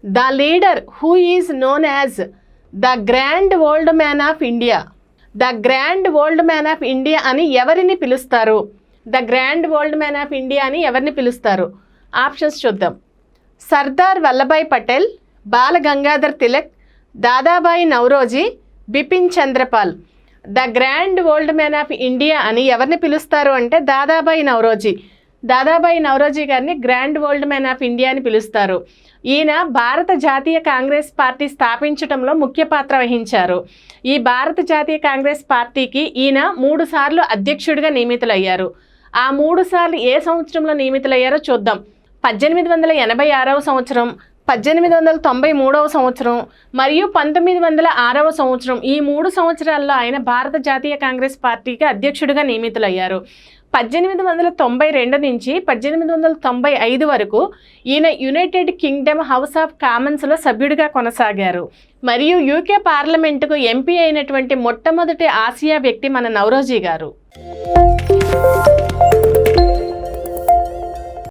The leader who is known as the grand old man of India. The grand old man of India అని ఎవరిని పిలుస్తారు? The grand old man of India అని ఎవరిని పిలుస్తారు? Options చూద్దాం. Sardar Vallabhbhai Patel, Bal Gangadhar Tilak, Dadabhai Naoroji, Bipin Chandrapal. The grand old man of India అని ఎవరిని పిలుస్తారు అంటే దాదాబాయి నౌరోజీ. దాదాబాయి నౌరోజీ గారిని grand old man of India అని పిలుస్తారు. ఈయన భారత జాతీయ కాంగ్రెస్ పార్టీ స్థాపించడంలో ముఖ్య పాత్ర వహించారు. ఈ భారత జాతీయ కాంగ్రెస్ పార్టీకి ఈయన 3 సార్లు అధ్యక్షుడిగా నియమితులయ్యారు. ఆ 3 సార్లు ఏ సంవత్సరంలో నియమితులయ్యారో చూద్దాం. 1886వ సంవత్సరం, 1893వ సంవత్సరం మరియు 1906వ సంవత్సరం. ఈ 3 సంవత్సరాల్లో ఆయన భారత జాతీయ కాంగ్రెస్ పార్టీకి అధ్యక్షుడిగా నియమితులయ్యారు. 1892 నుంచి 1895 వరకు ఈయన యునైటెడ్ కింగ్డమ్ హౌస్ ఆఫ్ కామన్స్లో సభ్యుడిగా కొనసాగారు. మరియు యూకే పార్లమెంటుకు ఎంపీ అయినటువంటి మొట్టమొదటి ఆసియా వ్యక్తి మన నౌరోజీ గారు.